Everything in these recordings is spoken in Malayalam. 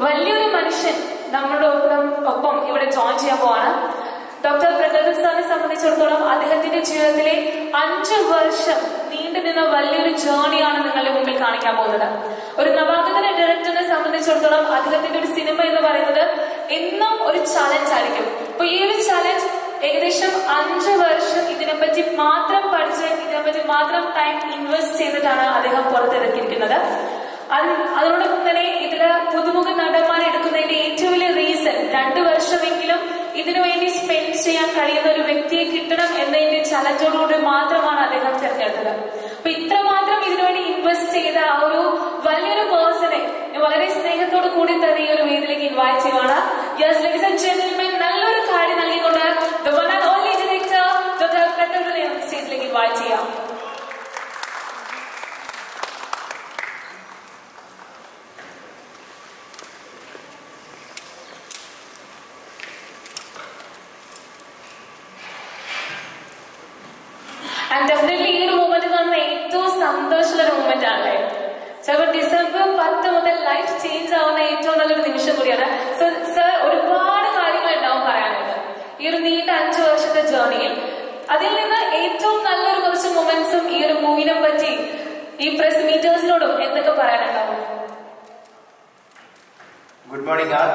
വലിയൊരു മനുഷ്യൻ നമ്മുടെ ഒപ്പം ഇവിടെ ജോയിൻ ചെയ്യാൻ പോവാണ്. ഡോക്ടർ പ്രഗൽഭ സാറിനെ സംബന്ധിച്ചിടത്തോളം അദ്ദേഹത്തിന്റെ ജീവിതത്തിലെ 5 വർഷം നീണ്ടു നിന്ന വലിയൊരു ജേർണിയാണ് നിങ്ങളുടെ മുമ്പിൽ കാണിക്കാൻ പോകുന്നത്. ഒരു നവാഗതന ഡയറക്ടറിനെ സംബന്ധിച്ചിടത്തോളം അദ്ദേഹത്തിന്റെ ഒരു സിനിമ എന്ന് പറയുന്നത് എന്നും ഒരു ചലഞ്ച് ആയിരിക്കും. അപ്പൊ ഈ ഒരു ചലഞ്ച് ഏകദേശം 5 വർഷം ഇതിനെപ്പറ്റി മാത്രം പഠിച്ച് ഇതിനെപ്പറ്റി മാത്രം ടൈം ഇൻവെസ്റ്റ് ചെയ്തിട്ടാണ് അദ്ദേഹം പുറത്തിറക്കിയിരിക്കുന്നത്. അതോടൊപ്പം തന്നെ ഇതില് പുതുമുഖ നടന്മാരെ എടുക്കുന്നതിന്റെ ഏറ്റവും വലിയ റീസൺ 2 വർഷമെങ്കിലും ഇതിനുവേണ്ടി സ്പെൻഡ് ചെയ്യാൻ കഴിയുന്ന ഒരു വ്യക്തിയെ കിട്ടണം എന്നതിന്റെ ചലഞ്ചോടുകൂടി മാത്രമാണ് അദ്ദേഹം തിരഞ്ഞെടുത്തത്. അപ്പൊ ഇത്രമാത്രം ഇതിനുവേണ്ടി ഇൻവെസ്റ്റ് ചെയ്ത ആ ഒരു വലിയൊരു പേഴ്സണെ വളരെ സ്നേഹത്തോടു കൂടി തന്നെ ഈ ഒരു വേദിയിലേക്ക് ഇൻവൈറ്റ് ചെയ്യുവാണ്. യെസ് ലേഡീസ് ആൻഡ് ജെന്റിൽമെൻ, നല്ലൊരു കാര്യം നൽകിക്കൊണ്ട് the one and only director doctor പ്രഗൽഭനെ സ്റ്റേജിലേക്ക് ഇൻവൈറ്റ് ചെയ്യാം. ആൻഡ് ഡെഫിനറ്റ്ലി ഈ ഒരു മൂമെന്റ് കാണുന്ന ഏറ്റവും സന്തോഷമുള്ള ഒരു മൂമെന്റ് ആണല്ലേ. ചിലപ്പോൾ ഡിസംബർ 10 മുതൽ ലൈഫ് ചേഞ്ച് ആവുന്ന ഏറ്റവും നല്ലൊരു നിമിഷം കൂടിയാണ്. സോ സർ, ഒരുപാട് കാര്യങ്ങൾ ഉണ്ടാവും പറയാനായിട്ട് ഈ ഒരു നീണ്ട 5 വർഷത്തെ ജേർണിയിൽ. അതിൽ നിന്ന് ഏറ്റവും നല്ലൊരു കുറച്ച് മൊമെന്റ്സും ഈ ഒരു മൂവിനെ പറ്റി ഈ പ്രസ് മീറ്റേഴ്സിനോടും എന്തൊക്കെ പറയാനുണ്ടാവും? Good morning all.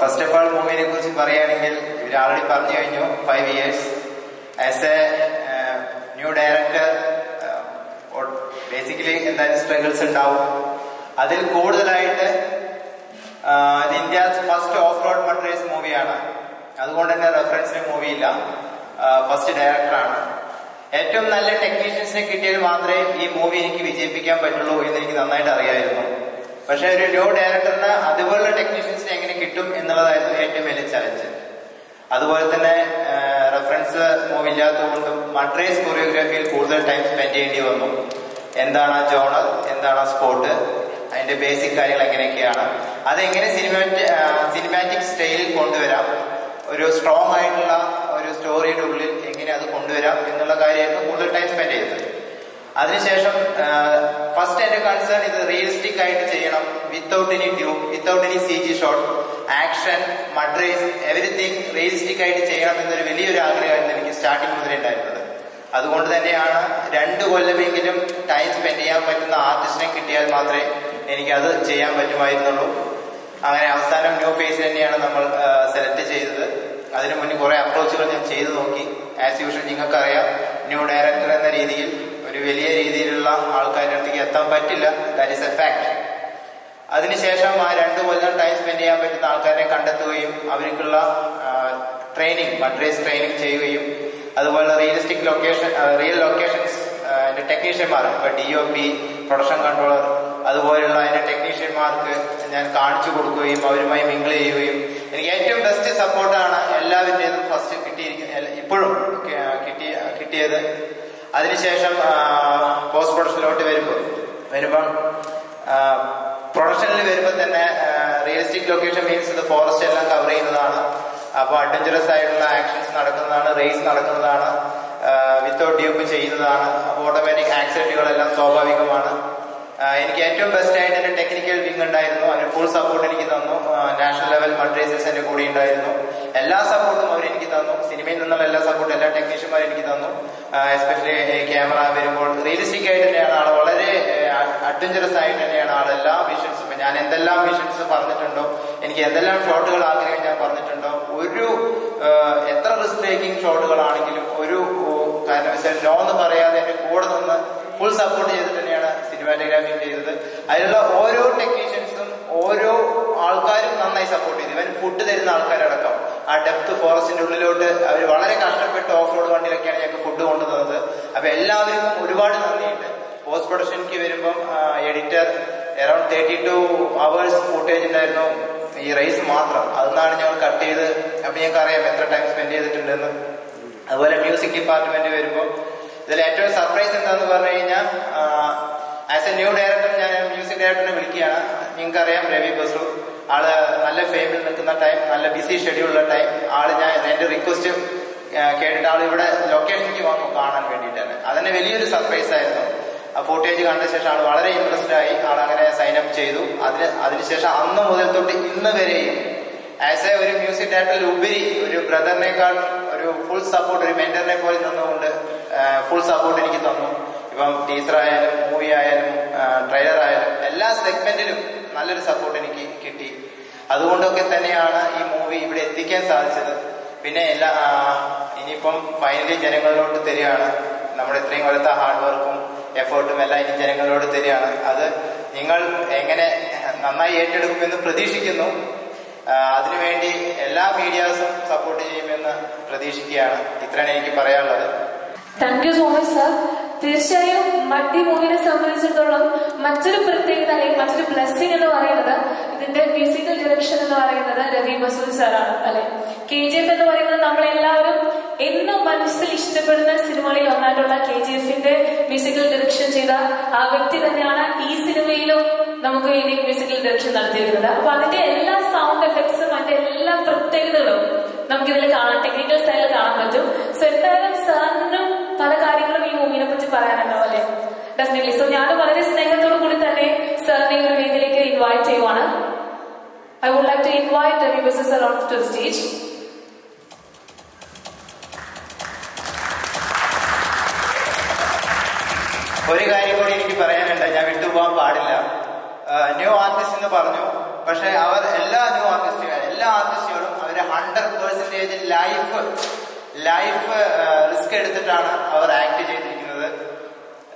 First of all മൂവിനെ കുറിച്ച് പറയുകയാണെങ്കിൽ ഇവർ ആൾറെഡി പറഞ്ഞു കഴിഞ്ഞു. 5 years as a new director basically എന്തായാലും സ്ട്രഗിൾസ് ഉണ്ടാവും. അതിൽ കൂടുതലായിട്ട് ഇത് India's first off road mud race മൂവിയാണ്. അതുകൊണ്ട് തന്നെ റെഫറൻസിന് മൂവിയില്ല, ഫസ്റ്റ് ഡയറക്ടറാണ്. ഏറ്റവും നല്ല ടെക്നീഷ്യൻസിനെ കിട്ടിയാൽ മാത്രമേ ഈ മൂവി എനിക്ക് വിജയിപ്പിക്കാൻ പറ്റുള്ളൂ എന്ന് എനിക്ക് നന്നായിട്ട് അറിയായിരുന്നു. പക്ഷെ ഒരു ന്യൂ ഡയറക്ടറിന് അതുപോലുള്ള ടെക്നീഷ്യൻസിനെ എങ്ങനെ കിട്ടും എന്നുള്ളതായിരുന്നു ഏറ്റവും വലിയ ചലഞ്ച്. അതുപോലെ തന്നെ റെഫറൻസ് മൂവി ഇല്ലാത്തതുകൊണ്ടും മഡ്രേസ് കൊറിയോഗ്രാഫിയിൽ കൂടുതൽ ടൈം സ്പെൻഡ് ചെയ്യേണ്ടി വന്നു. എന്താണ് ജോണർ, എന്താണ് സ്പോട്ട്, അതിന്റെ ബേസിക് കാര്യങ്ങൾ എങ്ങനെയൊക്കെയാണ്, അതെങ്ങനെ സിനിമാറ്റിക് സ്റ്റൈലിൽ കൊണ്ടുവരാം, ഒരു സ്ട്രോങ് ആയിട്ടുള്ള ഒരു സ്റ്റോറിയുടെ ഉള്ളിൽ എങ്ങനെ അത് കൊണ്ടുവരാം എന്നുള്ള കാര്യമായിരുന്നു കൂടുതൽ ടൈം സ്പെൻഡ് ചെയ്തത്. അതിനുശേഷം ഫസ്റ്റ് എന്റെ കൺസേൺ ഇത് റിയലിസ്റ്റിക് ആയിട്ട് ചെയ്യണം, without any tube, without any CG shot, action, mud race, everything realistic ആയിട്ട് ചെയ്യണം എന്നൊരു വലിയൊരു ആഗ്രഹമായിരുന്നു എനിക്ക് സ്റ്റാർട്ടിങ് മുതലേ ഉണ്ടായിരുന്നത്. അതുകൊണ്ട് തന്നെയാണ് 2 കൊല്ലമെങ്കിലും ടൈം സ്പെൻഡ് ചെയ്യാൻ പറ്റുന്ന ആർട്ടിസ്റ്റിനെ കിട്ടിയാൽ മാത്രമേ എനിക്കത് ചെയ്യാൻ പറ്റുമായിരുന്നുള്ളൂ. അങ്ങനെ അവസാനം ന്യൂ ഫേസ് തന്നെയാണ് നമ്മൾ സെലക്ട് ചെയ്തത്. അതിനു മുന്നേ കുറെ അപ്രോച്ചുകൾ ഞാൻ ചെയ്തു നോക്കി. ആസ് യൂഷ്വൽ നിങ്ങൾക്കറിയാം, ന്യൂ ഡയറക്ടർ എന്ന രീതിയിൽ ഒരു വലിയ രീതിയിലുള്ള ആൾക്കാരുടെ അടുത്തേക്ക് എത്താൻ പറ്റില്ല. That is A fact. അതിനുശേഷം ആ 2 കൊല്ലം ടൈം സ്പെൻഡ് ചെയ്യാൻ പറ്റുന്ന ആൾക്കാരെ കണ്ടെത്തുകയും അവർക്കുള്ള ട്രെയിനിങ്, മഡ്രേസ് ട്രെയിനിങ് ചെയ്യുകയും അതുപോലെ റിയലിസ്റ്റിക് റിയൽ ലൊക്കേഷൻസ് അതിന്റെ ടെക്നീഷ്യന്മാർ, ഇപ്പൊ DOP, പ്രൊഡക്ഷൻ കൺട്രോളർ, അതുപോലെയുള്ള അതിന്റെ ടെക്നീഷ്യന്മാർക്ക് ഞാൻ കാണിച്ചു കൊടുക്കുകയും അവരുമായി മിങ്കിൾ ചെയ്യുകയും എനിക്ക് ഏറ്റവും ബെസ്റ്റ് സപ്പോർട്ടാണ് എല്ലാവരുടേതും ഫസ്റ്റ് ഇപ്പോഴും കിട്ടിയത്. അതിനുശേഷം പോസ്റ്റ് പ്രൊഡക്ഷനിലോട്ട് വരുമ്പം പ്രൊഡക്ഷനിൽ വരുമ്പോൾ തന്നെ റിയലിസ്റ്റിക് ലൊക്കേഷൻ മീൻസ് ഇത് ഫോറസ്റ്റ് എല്ലാം കവർ ചെയ്യുന്നതാണ്. അപ്പോൾ അഡ്വഞ്ചറസ് ആയിട്ടുള്ള ആക്ഷൻസ് നടക്കുന്നതാണ്, റേസ് നടക്കുന്നതാണ്, വിത്തൗട്ട് ഡ്യൂപ്പ് ചെയ്യുന്നതാണ്. അപ്പോൾ ഓട്ടോമാറ്റിക് ആക്സിഡന്റുകളെല്ലാം സ്വാഭാവികമാണ്. എനിക്ക് ഏറ്റവും ബെസ്റ്റ് ആയിട്ട് എന്റെ ടെക്നിക്കൽ വിങ് ഉണ്ടായിരുന്നു. അതിന് ഫുൾ സപ്പോർട്ട് എനിക്ക് തന്നു. നാഷണൽ ലെവൽ മഡ്രേസേഴ്സ് എന്റെ കൂടെ ഉണ്ടായിരുന്നു. എല്ലാ സപ്പോർട്ടും അവർ എനിക്ക് തന്നു. സിനിമയിൽ നിന്നുള്ള എല്ലാ സപ്പോർട്ടും എല്ലാ ടെക്നീഷ്യന്മാരും എനിക്ക് തന്നു. എസ്പെഷ്യലി ക്യാമറ വരുമ്പോൾ റിയലിസ്റ്റിക് ആയിട്ട് തന്നെയാണ് ആൾ, വളരെ അഡ്വഞ്ചറസ് ആയിട്ട് തന്നെയാണ് ആൾ എല്ലാ വിഷൻസും. ഞാൻ എന്തെല്ലാം വിഷൻസ് പറഞ്ഞിട്ടുണ്ടോ, എനിക്ക് എന്തെല്ലാം ഷോട്ടുകൾ ആഗ്രഹം ഞാൻ പറഞ്ഞിട്ടുണ്ടോ, ഒരു എത്ര റിസ്ക് ടേക്കിംഗ് ഷോട്ടുകളാണെങ്കിലും ഒരു കാരണവശാൽ നോ എന്ന് പറയാതെ എന്റെ കൂടെ നിന്ന് ഫുൾ സപ്പോർട്ട് ചെയ്തിട്ട് തന്നെയാണ് സിനിമാറ്റോഗ്രാഫി ചെയ്തത്. അതിലുള്ള ഓരോ ടെക്നീഷ്യൻസും ഓരോ ആൾക്കാരും നന്നായി സപ്പോർട്ട് ചെയ്തു. ഇവൻ ഫുഡ് തരുന്ന ആൾക്കാരടക്കം ആ ഡെപ്ത് ഫോറസ്റ്റിന്റെ ഉള്ളിലോട്ട് അവർ വളരെ കഷ്ടപ്പെട്ട് ഓഫ് റോഡ് വണ്ടിയിലൊക്കെയാണ് ഞങ്ങൾക്ക് ഫുഡ് കൊണ്ടുതന്നത്. അപ്പൊ എല്ലാവർക്കും ഒരുപാട് നന്ദിയുണ്ട്. പോസ്റ്റ് പ്രൊഡക്ഷനിക്ക് വരുമ്പം എഡിറ്റർ അറൌണ്ട് 32 hours ഫുട്ടേജ് ഉണ്ടായിരുന്നു ഈ റേസ് മാത്രം. അതെന്നാണ് ഞങ്ങൾ കട്ട് ചെയ്ത്. അപ്പൊ ഞങ്ങൾക്ക് അറിയാം എത്ര ടൈം സ്പെൻഡ് ചെയ്തിട്ടുണ്ടെന്ന്. അതുപോലെ മ്യൂസിക് ഡിപ്പാർട്ട്മെന്റ് വരുമ്പോൾ ഇതിൽ ഏറ്റവും സർപ്രൈസ് എന്താന്ന് പറഞ്ഞു കഴിഞ്ഞാൽ, ആസ് എ ന്യൂ ഡയറക്ടർ ഞാൻ മ്യൂസിക് ഡയറക്ടറിനെ വിളിക്കുകയാണ്. നിങ്ങൾക്കറിയാം രവി ബസു, ആള് നല്ല ഫെയിമിൽ നിൽക്കുന്ന ടൈം, നല്ല ബിസി ഷെഡ്യൂളുള്ള ടൈം. ആള് ഞാൻ എന്റെ റിക്വസ്റ്റ് കേട്ടിട്ട് ആൾ ഇവിടെ ലൊക്കേഷനിലേക്ക് വന്നു കാണാൻ വേണ്ടിയിട്ടാണ്. അതിന് വലിയൊരു സർപ്രൈസ് ആയിരുന്നു. ഫുട്ടേജ് കണ്ട ശേഷം ആൾ വളരെ ഇൻട്രസ്റ്റഡ് ആയി. ആളങ്ങനെ സൈനപ്പ് ചെയ്തു. അതിനുശേഷം അന്ന് മുതൽ തൊട്ട് ഇന്ന് വരെയും ആസ് എ ഒരു മ്യൂസിക് ഡയറക്ടറിൽ ഉപരി ഒരു ബ്രദറിനേക്കാൾ ഒരു ഫുൾ സപ്പോർട്ട്, ഒരു മെന്ററിനെ പോലെ നിന്നുകൊണ്ട് ഫുൾ സപ്പോർട്ട് എനിക്ക് തന്നു. ഇപ്പം ടീച്ചർ ആയാലും മൂവി ആയാലും ട്രെയിലർ ആയാലും എല്ലാ സെഗ്മെന്റിലും നല്ലൊരു സപ്പോർട്ട് എനിക്ക് കിട്ടി. അതുകൊണ്ടൊക്കെ തന്നെയാണ് ഈ മൂവി ഇവിടെ എത്തിക്കാൻ സാധിച്ചത്. പിന്നെ ഇനിയിപ്പം ഫൈനലി ജനങ്ങളിലോട്ട് തരികയാണ്. നമ്മുടെ ഇത്രയും കൊല്ലത്തെ ഹാർഡ് വർക്കും എഫേർട്ടും എല്ലാം ഇനി ജനങ്ങളിലോട്ട് തരികയാണ്. അത് നിങ്ങൾ എങ്ങനെ നന്നായി ഏറ്റെടുക്കുമെന്ന് പ്രതീക്ഷിക്കുന്നു. അതിനുവേണ്ടി എല്ലാ മീഡിയാസും സപ്പോർട്ട് ചെയ്യുമെന്ന് പ്രതീക്ഷിക്കുകയാണ്. ഇത്രയാണ് എനിക്ക് പറയാനുള്ളത്. Thank you so much sir. തീർച്ചയായും മട്ടി മൂവിനെ സംബന്ധിച്ചിടത്തോളം മറ്റൊരു പ്രത്യേകത അല്ലെങ്കിൽ മറ്റൊരു ബ്ലെസ്സിംഗ് എന്ന് പറയുന്നത് ഇതിന്റെ മ്യൂസിക്കൽ ഡയറക്ഷൻ എന്ന് പറയുന്നത് രവി ബസൂർ സാറാണ് അല്ലെ. KGF എന്ന് പറയുന്നത് നമ്മളെല്ലാവരും എന്നും മനസ്സിൽ ഇഷ്ടപ്പെടുന്ന സിനിമകളിൽ ഒന്നായിട്ടുള്ള KGFന്റെ മ്യൂസിക്കൽ ഡയറക്ഷൻ ചെയ്ത ആ വ്യക്തി തന്നെയാണ് ഈ സിനിമയിലും നമുക്ക് വേണ്ടി മ്യൂസിക്കൽ ഡയറക്ഷൻ നടത്തിയിരിക്കുന്നത്. അപ്പൊ അതിന്റെ എല്ലാ സൗണ്ട് എഫക്ട്സും അതിന്റെ എല്ലാ പ്രത്യേകതകളും നമുക്കിതിൽ കാണാൻ, ടെക്നിക്കൽ സൈഡിൽ കാണാൻ പറ്റും. സോ എന്തായാലും സാറിനും പല കാര്യങ്ങളും ഈ മൂവിനെ പറ്റി പറയാനുണ്ടാവും അല്ലെ. ഡെഫിനറ്റ്ലി. സോ ഞാൻ വളരെ സ്നേഹത്തോടു കൂടി തന്നെ സാറിനെ ഒരു വേദിയിലേക്ക് ഇൻവൈറ്റ് ചെയ്യുവാണ്. I would like to invite Ravi Basur sir on to the stage. ഒരു കാര്യം കൂടി എനിക്ക് പറയാനുണ്ട്, ഞാൻ വിട്ടുപോകാൻ പാടില്ല. ന്യൂ ആർട്ടിസ്റ്റ് എന്ന് പറഞ്ഞു, പക്ഷെ അവർ എല്ലാ ന്യൂ ആർട്ടിസ്റ്റുകളും അവര് 100% ലൈഫ് റിസ്ക് എടുത്തിട്ടാണ് അവർ ആക്ട് ചെയ്തിരിക്കുന്നത്.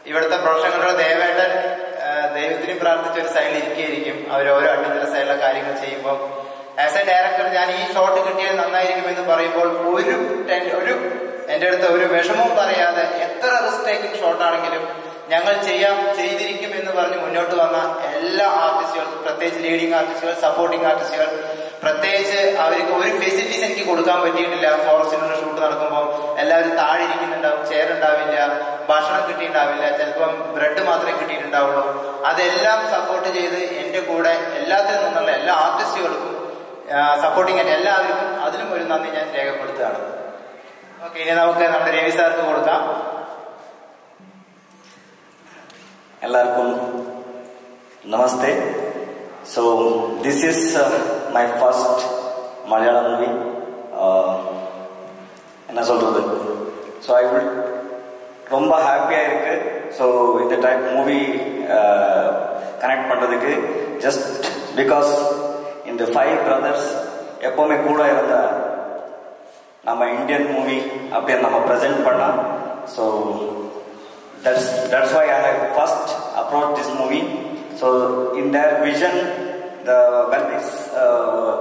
ഇവിടുത്തെ പ്രൊഫഷണലുടെ ദേവേട്ടൻ ദൈവത്തിനും പ്രാർത്ഥിച്ച ഒരു സൈഡിൽ ഇരിക്കുകയായിരിക്കും. അവർ ഓരോ അഡ്വഞ്ചർ സൈഡിലെ കാര്യങ്ങൾ ചെയ്യുമ്പോൾ ആസ് എ ഡയറക്ടർ ഞാൻ ഈ ഷോട്ട് കിട്ടിയാൽ നന്നായിരിക്കും എന്ന് പറയുമ്പോൾ ഒരു എൻ്റെ അടുത്ത് ഒരു വിഷമവും പറയാതെ എത്ര റിസ്ക് ടേക്കിംഗ് ഷോട്ടാണെങ്കിലും ഞങ്ങൾ ചെയ്തിരിക്കും എന്ന് പറഞ്ഞ് മുന്നോട്ട് വന്ന എല്ലാ ആർട്ടിസ്റ്റുകൾക്കും, പ്രത്യേകിച്ച് ലീഡിങ് ആർട്ടിസ്റ്റുകൾ, സപ്പോർട്ടിംഗ് ആർട്ടിസ്റ്റുകൾ, പ്രത്യേകിച്ച് അവർക്ക് ഒരു ഫെസിലിറ്റീസ് എനിക്ക് കൊടുക്കാൻ പറ്റിയിട്ടില്ല. ഫോറസ്റ്റിനുള്ള ഷൂട്ട് നടക്കുമ്പോൾ എല്ലാവരും താഴെ ഇരിക്കുന്നുണ്ടാവും, ചെയർ ഉണ്ടാവില്ല, ഭക്ഷണം കിട്ടിയിട്ടുണ്ടാവില്ല, ചിലപ്പം ബ്രെഡ് മാത്രമേ കിട്ടിയിട്ടുണ്ടാവുള്ളൂ. അതെല്ലാം സപ്പോർട്ട് ചെയ്ത് എൻ്റെ കൂടെ എല്ലാത്തിനും നിന്നുള്ള എല്ലാ ആർട്ടിസ്റ്റുകൾക്കും സപ്പോർട്ടിങ് ആയിട്ട് എല്ലാവർക്കും അതിലും ഒരു നന്ദി ഞാൻ രേഖപ്പെടുത്തുകയാണ്. ഓക്കെ, ഇനി നമുക്ക് നമ്മുടെ രവി സാർക്ക് കൊടുക്കാം. എല്ലാവർക്കും നമസ്തേ. So this is my first Malayalam movie. என்ன சொல்றது, so I will ரொம்ப ஹாப்பியா இருக்கு. So இந்த டைப் மூவி கனெக்ட் பண்றதுக்கு just because இந்த 5 brothers எப்பவுமே கூட இருந்த நம்ம இந்தியன் மூவி அப்படியே நம்ம பிரசன்ட் பண்ணா. So that's why I have first approached this movie. So in their vision, when it's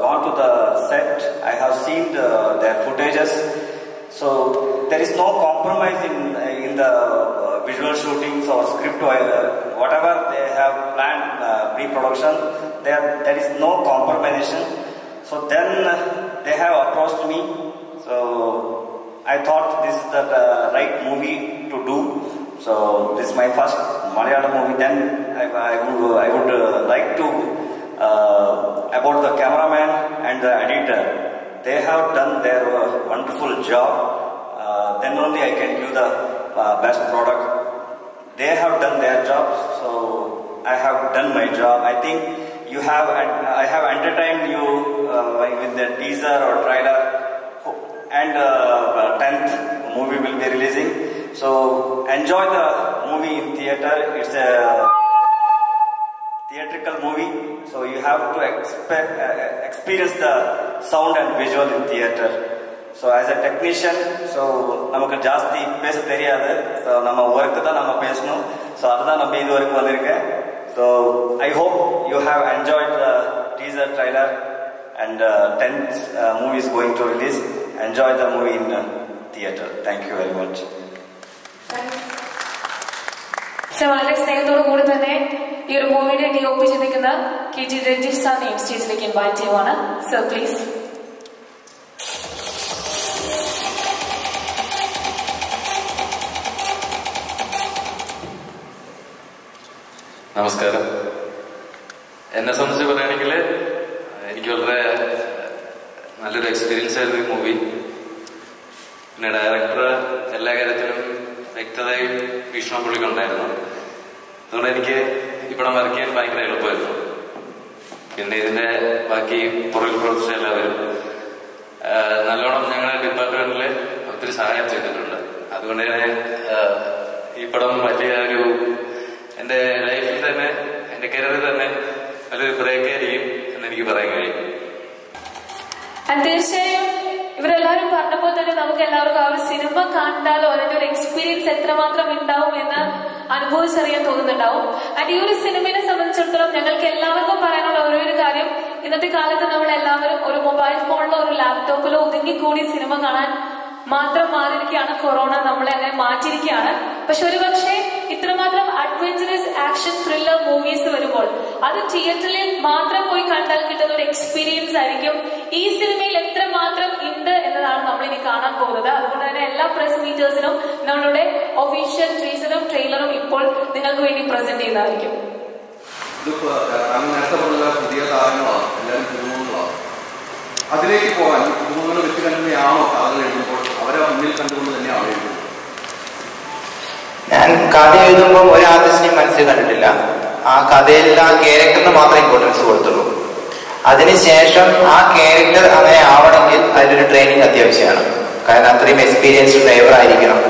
gone to the set, I have seen their footages. So there is no compromise in the visual shootings or script, whatever they have planned pre-production. There is no compromisation. So then they have approached me. So I thought this is the right movie to do. So this is my first Malayalam movie. Then I would like to about the cameraman and the editor. They have done their wonderful job. Then only I can give the best product. They have done their job, so I have done my job. I think I have entertained you with the teaser or trailer, and 10th movie will be releasing. So enjoy the movie in theater. It's a theatrical movie, so you have to experience the sound and visual in theater. So as a technician, so நமக்கு ஜாஸ்தி பேச தெரியாது. So நம்ம work தான் நம்ம பேசணும். So அதுதான் நம்ம இது வரைக்கும் வந்திருக்கேன். So I hope you have enjoyed the teaser trailer, and 10th movie is going to release. Enjoy the movie in theater. Thank you very much. വളരെ സ്നേഹത്തോടു കൂടി തന്നെ ഈ ഒരു മൂവിയുടെ DOP ചെയ്തിരിക്കുന്ന KG രഞ്ജിത്ത് സാറിനെ സ്റ്റേജിലേക്ക് ഇൻവൈറ്റ് ചെയ്യുവാണ്. Sir please. നമസ്കാരം. എന്നെ സംബന്ധിച്ച് പറയുകയാണെങ്കിൽ എനിക്ക് വളരെ നല്ലൊരു എക്സ്പീരിയൻസ് ആയിരുന്നു ഈ മൂവി. പിന്നെ ഡയറക്ടർ എല്ലാ കാര്യത്തിലും വ്യക്തതയും വീക്ഷണം പുള്ളിക്കുണ്ടായിരുന്നു. അതുകൊണ്ട് എനിക്ക് ഈ പടം വർക്ക് ചെയ്യാൻ ഭയങ്കര എളുപ്പമായിരുന്നു. പിന്നെ ഇതിന്റെ ബാക്കി പുറകിൽ പ്രവർത്തിച്ച എല്ലാവരും നല്ലോണം ഞങ്ങളുടെ ഡിപ്പാർട്ട്മെന്റിൽ ഒത്തിരി സഹായം ചെയ്തിട്ടുണ്ട്. അതുകൊണ്ട് തന്നെ ഈ പടം വലിയ ഒരു എന്റെ ലൈഫിൽ തന്നെ എന്റെ കരിയറിൽ തന്നെ നല്ലൊരു ബ്രേക്ക് ആയിരിക്കും എന്ന് എനിക്ക് പറയാൻ കഴിയും. തീർച്ചയായും ഇവരെല്ലാവരും പറഞ്ഞപ്പോൾ തന്നെ നമുക്ക് എല്ലാവർക്കും ആ ഒരു സിനിമ കണ്ടാലോ അതിന്റെ ഒരു എക്സ്പീരിയൻസ് എത്രമാത്രം ഉണ്ടാവും എന്ന് അനുഭവിച്ചറിയാൻ തോന്നുന്നുണ്ടാവും. ആൻഡ് ഈ ഒരു സിനിമയെ സംബന്ധിച്ചിടത്തോളം ഞങ്ങൾക്ക് എല്ലാവർക്കും പറയാനുള്ള ഒരു കാര്യം, ഇന്നത്തെ കാലത്ത് നമ്മൾ എല്ലാവരും ഒരു മൊബൈൽ ഫോണിലോ ഒരു ലാപ്ടോപ്പിലോ ഒതുങ്ങിക്കൂടി സിനിമ കാണാൻ മാത്രം മാറിയിരിക്കുകയാണ്. കൊറോണ നമ്മളെ അങ്ങനെ മാറ്റിയിരിക്കുകയാണ്. പക്ഷെ ഒരുപക്ഷെ ഇത്രമാത്രം അഡ്വഞ്ചറസ് ആക്ഷൻ ത്രില്ലർ മൂവീസ് വരുമ്പോൾ അത് തിയേറ്ററിൽ മാത്രം പോയി കണ്ടാൽ കിട്ടുന്ന ഒരു എക്സ്പീരിയൻസ് ആയിരിക്കും. ഈ സിനിമയിൽ എത്രമാത്രം ഉണ്ട് എന്നതാണ് നമ്മൾ ഇനി കാണാൻ പോകുന്നത്. അതുകൊണ്ട് തന്നെ എല്ലാ പ്രസ് മീറ്റേഴ്സിനും നമ്മളുടെ ഒഫീഷ്യൽ ടീസറും ട്രെയിലറും ഇപ്പോൾ നിങ്ങൾക്ക് വേണ്ടി പ്രസന്റ് ചെയ്യുന്നതായിരിക്കും. പുതിയ താരങ്ങളാണ്, എല്ലാവരും പുതുമുഖങ്ങളാണ്. അതിലേക്ക് പോകാൻ പുതുമുഖങ്ങൾ വെച്ച് കണ്ടുകയാണോ കഥകൾ എഴുതുമ്പോൾ അവരെ മുന്നിൽ കണ്ടുകൊണ്ട് തന്നെയാണ് എഴുതുന്നത്? ഞാൻ കഥ എഴുതുമ്പോൾ ഒരു ആർട്ടിസ്റ്റിനെയും മനസ്സിൽ കണ്ടിട്ടില്ല. ആ കഥയിൽ ആ ക്യാരക്ടറിന് മാത്രമേ ഇമ്പോർട്ടൻസ് കൊടുത്തുള്ളൂ. അതിനുശേഷം ആ ക്യാരക്ടർ അങ്ങനെ ആവണമെങ്കിൽ അതിലൊരു ട്രെയിനിങ് അത്യാവശ്യമാണ്. കാരണം അത്രയും എക്സ്പീരിയൻസ്ഡ് ഡ്രൈവർ ആയിരിക്കണം,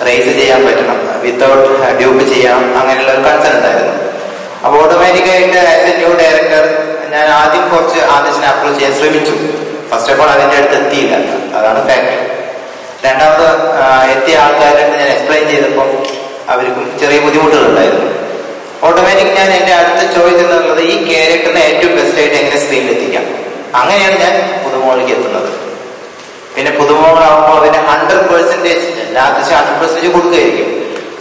റേസ് ചെയ്യാൻ പറ്റണം, വിത്തൗട്ട് ഡ്യൂപ്പ് ചെയ്യണം, അങ്ങനെയുള്ള ഒരു കൺസേൺ ഉണ്ടായിരുന്നു. അപ്പോൾ ഓട്ടോമാറ്റിക്കായിട്ട് ആസ് എ ന്യൂ ഡയറക്ടർ ഞാൻ ആദ്യം കുറച്ച് ആർട്ടിസ്റ്റിനെ അപ്രോച്ച് ചെയ്യാൻ ശ്രമിച്ചു. ഫസ്റ്റ് ഓഫ് ഓൾ അതിൻ്റെ അടുത്ത് എത്തിയില്ല, അതാണ് ഫാക്ട്. രണ്ടാമത് എത്തിയ ആൾക്കാരുടെ ഞാൻ എക്സ്പ്ലെയിൻ ചെയ്തപ്പോൾ അവർക്കും ചെറിയ ബുദ്ധിമുട്ടുകളുണ്ടായിരുന്നു. ഓട്ടോമാറ്റിക് ഞാൻ എൻ്റെ അടുത്ത ചോയ്സ് എന്നുള്ളത് ഈ ക്യാരക്ടറിനെ ഏറ്റവും ബെസ്റ്റ് ആയിട്ട് എങ്ങനെ സ്ക്രീനിൽ എത്തിക്കാം. അങ്ങനെയാണ് ഞാൻ പുതുമോളിലേക്ക് എത്തുന്നത്. പിന്നെ പുതുമോളാകുമ്പോൾ അവന് 100% ലാസ്റ്റ് 100% കൊടുക്കുകയായിരിക്കും.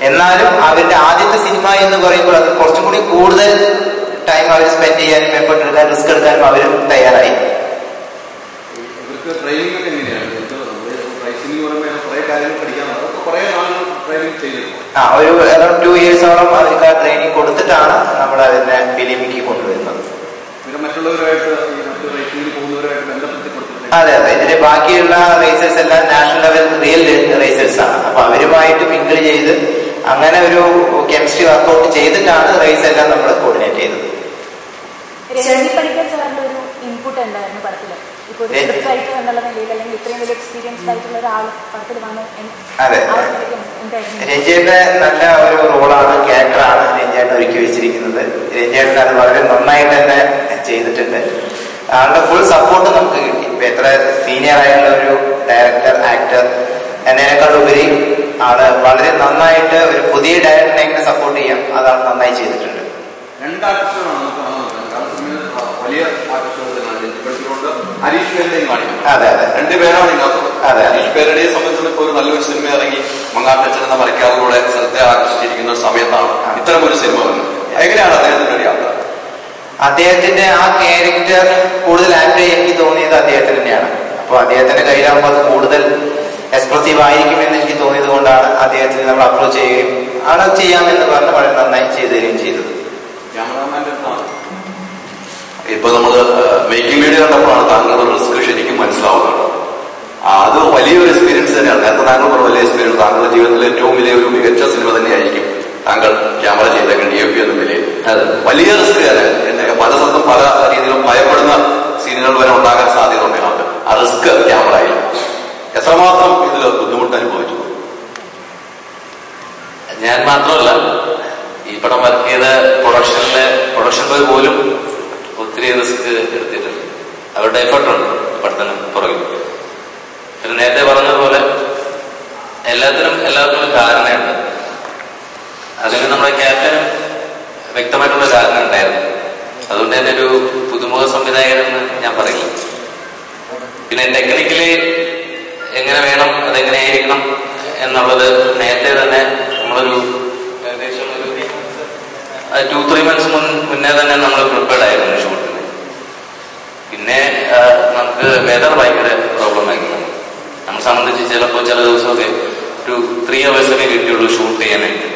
എന്നാലും അവരുടെ ആദ്യത്തെ സിനിമ എന്ന് പറയുമ്പോൾ അത് കുറച്ചും കൂടി കൂടുതൽ ടൈം അവർ സ്പെൻഡ് ചെയ്യാനും എഫേർട്ട് എടുക്കാനും റിസ്ക് എടുക്കാനും അവരും തയ്യാറായി. ഒരു അറൌണ്ട് 2 yearsോളം അവർക്ക് ആ ട്രെയിനിങ് കൊടുത്തിട്ടാണ് നമ്മൾ അതിനെ ഫിലിമിക്ക് കൊണ്ടുവരുന്നത്. അതെ അതെ, ഇതിന്റെ ബാക്കിയുള്ള റേസേഴ്സ് എല്ലാം നാഷണൽ ലെവൽ റിയൽ റേസേഴ്സ് ആണ്. അപ്പൊ അവരുമായിട്ട് മിങ്കിൾ ചെയ്ത് അങ്ങനെ ഒരു കെമിസ്ട്രി വർക്ക്ഔട്ട് ചെയ്തിട്ടാണ് റേസ് എല്ലാം നമ്മൾ കോർഡിനേറ്റ് ചെയ്തത്. ഇൻപുട്ട് എന്തായിരുന്നു പടത്തില്? ഇപ്പോൾ ഒരു സ്ക്രിപ്റ്റ് റൈറ്റർ എന്നുള്ള നിലയിൽ അല്ലെങ്കിൽ ഇത്രയും വലിയ എക്സ്പീരിയൻസ്ഡ് ആയിട്ടുള്ള ഒരാൾ പടത്തിൽ വന്ന് രഞ്ജയുടെ നല്ല ഒരു റോളാണ്, ക്യാരക്ടറാണ് രഞ്ജേട്ടൻ ഒരുക്കി വെച്ചിരിക്കുന്നത്. രഞ്ജേട്ടൻ അത് വളരെ നന്നായിട്ട് തന്നെ ചെയ്തിട്ടുണ്ട്. ആളുടെ ഫുൾ സപ്പോർട്ട് നമുക്ക് കിട്ടി. ഇപ്പൊ എത്ര സീനിയർ ആയിട്ടുള്ള ഒരു ഡയറക്ടർ ആക്ടർ എന്നതിനേക്കാൾ ഉപരി ആള് വളരെ നന്നായിട്ട് ഒരു പുതിയ ഡയറക്ടറിനെ എങ്ങനെ സപ്പോർട്ട് ചെയ്യാം അതാണ് നന്നായി ചെയ്തിട്ടുണ്ട്. അതെ അതെ, രണ്ടുപേരാണ് ഇതിനകത്ത്. ഹരീഷ് പേരടിയെ സംബന്ധിച്ചിടത്തോളം ഒരു നല്ലൊരു സിനിമ ഇറങ്ങി മങ്ങാട്ടച്ചൻ എന്ന മരക്കാറിലൂടെ ശ്രദ്ധ ആകർഷിച്ചിരിക്കുന്ന സമയത്താണ് ഇത്തരം ഒരു സിനിമ വന്നത്. എങ്ങനെയാണ് അദ്ദേഹത്തിന്റെ ഒരു യാത്ര? അദ്ദേഹത്തിന്റെ ആ ക്യാരക്ടർ കൂടുതൽ ആക്ട് എനിക്ക് തോന്നിയത് അദ്ദേഹത്തിന് തന്നെയാണ്. അപ്പോൾ അദ്ദേഹത്തിന്റെ കയ്യിലാകുമ്പോൾ അത് കൂടുതൽ എക്സ്പ്രസീവ് ആയിരിക്കുമെന്ന് എനിക്ക് തോന്നിയത് കൊണ്ടാണ് അദ്ദേഹത്തിന് നമ്മൾ അപ്രോച്ച് ചെയ്യുകയും ആളെ ചെയ്യാമെന്ന് പറഞ്ഞ് വളരെ നന്നായി ചെയ്തു തരികയും ചെയ്തത്. ഇപ്പൊ നമ്മള് മേക്കിംഗ് വീഡിയോ കണ്ടപ്പോഴാണ് താങ്കളുടെ റിസ്ക് ശരിക്കും മനസ്സിലാവുന്നത്. അത് വലിയൊരു എക്സ്പീരിയൻസ് തന്നെയാണ്. നേരത്തെ താങ്കൾ പറഞ്ഞ വലിയ എക്സ്പീരിയൻസ്, താങ്കളുടെ ജീവിതത്തിലെ ഏറ്റവും വലിയ ഒരു മികച്ച സിനിമ തന്നെയായിരിക്കും താങ്കൾ ക്യാമറ ചെയ്തേക്കാൻ DOP എന്ന നിലയിൽ. വലിയ റിസ്ക് തന്നെ. പല സ്ഥലത്തും പല രീതിയിലും ഭയപ്പെടുന്ന സീനുകൾ വരെ ഉണ്ടാകാൻ സാധ്യത ഉണ്ട്. ആ റിസ്ക് ക്യാമറയിൽ എത്രമാത്രം ഇതിൽ ബുദ്ധിമുട്ട് അനുഭവിച്ചു? ഞാൻ മാത്രമല്ല, ഈ പടം വർക്ക് ചെയ്ത പ്രൊഡക്ഷൻ ബോയ് പോലും ഒത്തിരി റിസ്ക് എടുത്തിട്ടുണ്ട്. അവരുടെ എഫർട്ടുണ്ട് പടത്തിന് പുറകിൽ. പിന്നെ നേരത്തെ പറഞ്ഞതുപോലെ എല്ലാവർക്കും ധാരണയുണ്ട്. അതിന് നമ്മുടെ ക്യാപ്റ്റനും വ്യക്തമായിട്ടുള്ള ധാരണ ഉണ്ടായിരുന്നു. അതുകൊണ്ട് തന്നെ ഒരു പുതുമുഖ സംവിധായകനെന്ന് ഞാൻ പറയില്ല. പിന്നെ ടെക്നിക്കലി എങ്ങനെ വേണം, അതെങ്ങനെയായിരിക്കണം എന്നുള്ളത് നേരത്തെ തന്നെ നമ്മളൊരു ഏകദേശം ഒരു 2-3 months മുന്നേ തന്നെ നമ്മൾ പ്രിപ്പയർഡ് ആയിരുന്നു ഷൂട്ടിന്. പിന്നെ നമുക്ക് വെതർ ഭയങ്കര പ്രോബ്ലം ആയിരുന്നു. നമ്മളെ സംബന്ധിച്ച് ചിലപ്പോൾ ചില ദിവസമൊക്കെ ഒരു 3 hours കിട്ടിയുള്ളൂ ഷൂട്ട് ചെയ്യാനായിട്ട്.